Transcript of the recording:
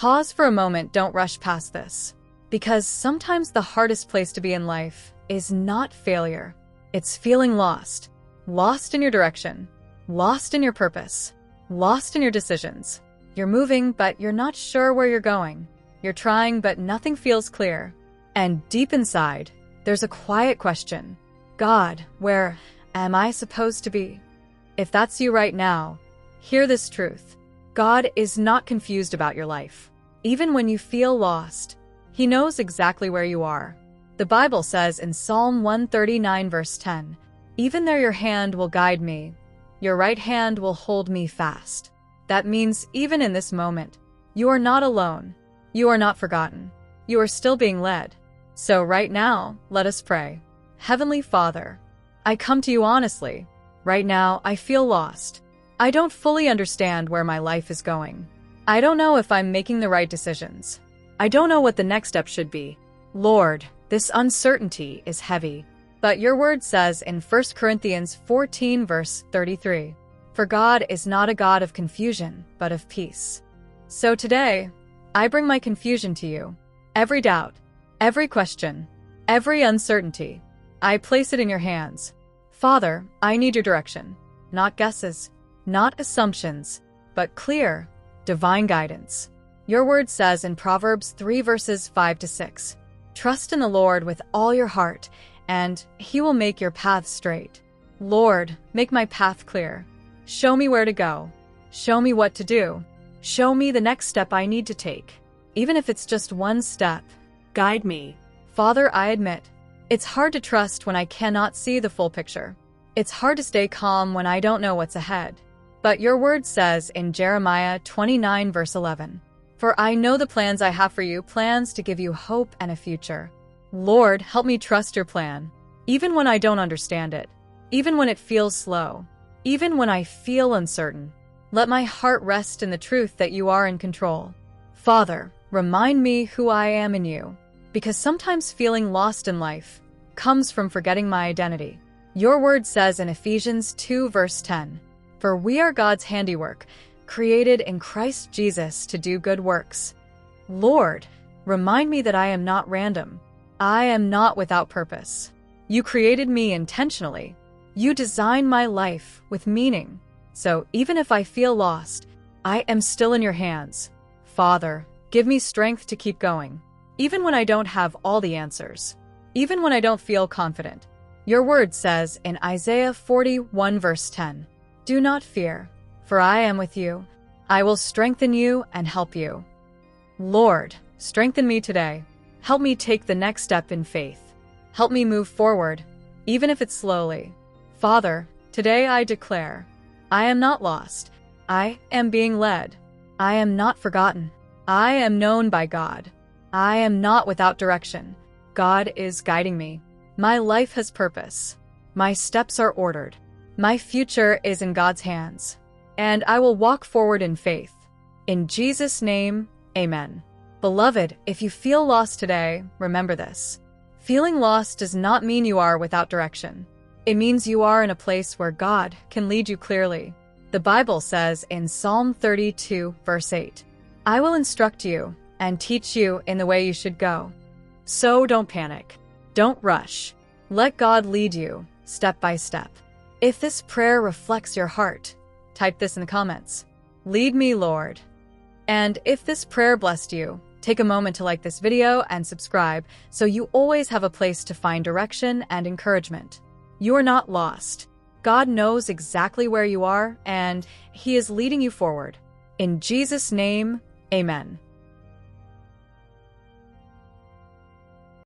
Pause for a moment, don't rush past this. Because sometimes the hardest place to be in life is not failure. It's feeling lost. Lost in your direction. Lost in your purpose. Lost in your decisions. You're moving, but you're not sure where you're going. You're trying, but nothing feels clear. And deep inside, there's a quiet question. God, where am I supposed to be? If that's you right now, hear this truth. God is not confused about your life. Even when you feel lost, He knows exactly where you are. The Bible says in Psalm 139 verse 10, "Even there your hand will guide me, your right hand will hold me fast." That means even in this moment, you are not alone. You are not forgotten. You are still being led. So right now, let us pray. Heavenly Father, I come to you honestly. Right now, I feel lost. I don't fully understand where my life is going. I don't know if I'm making the right decisions. I don't know what the next step should be. Lord, this uncertainty is heavy. But your word says in 1 Corinthians 14 verse 33, "For God is not a God of confusion, but of peace." So today, I bring my confusion to you. Every doubt, every question, every uncertainty, I place it in your hands. Father, I need your direction. Not guesses, not assumptions, but clear, divine guidance. Your word says in Proverbs 3 verses 5 to 6, "Trust in the Lord with all your heart, and He will make your path straight." Lord, make my path clear. Show me where to go. Show me what to do. Show me the next step I need to take. Even if it's just one step, guide me. Father, I admit, it's hard to trust when I cannot see the full picture. It's hard to stay calm when I don't know what's ahead. But your word says in Jeremiah 29 verse 11, "For I know the plans I have for you, plans to give you hope and a future." Lord, help me trust your plan, even when I don't understand it, even when it feels slow, even when I feel uncertain. Let my heart rest in the truth that you are in control. Father, remind me who I am in you, because sometimes feeling lost in life comes from forgetting my identity. Your word says in Ephesians 2 verse 10, "For we are God's handiwork, created in Christ Jesus to do good works." Lord, remind me that I am not random. I am not without purpose. You created me intentionally. You designed my life with meaning. So even if I feel lost, I am still in your hands. Father, give me strength to keep going, even when I don't have all the answers, even when I don't feel confident. Your word says in Isaiah 41 verse 10, "Do not fear, for I am with you. I will strengthen you and help you." Lord, strengthen me today. Help me take the next step in faith. Help me move forward, even if it's slowly. Father, today I declare, I am not lost. I am being led. I am not forgotten. I am known by God. I am not without direction. God is guiding me. My life has purpose. My steps are ordered. My future is in God's hands. And I will walk forward in faith. In Jesus' name, amen. Beloved, if you feel lost today, remember this. Feeling lost does not mean you are without direction. It means you are in a place where God can lead you clearly. The Bible says in Psalm 32, verse 8, "I will instruct you and teach you in the way you should go." So don't panic. Don't rush. Let God lead you step by step. If this prayer reflects your heart, type this in the comments. Lead me, Lord. And if this prayer blessed you, take a moment to like this video and subscribe so you always have a place to find direction and encouragement. You are not lost. God knows exactly where you are, and He is leading you forward. In Jesus' name, amen.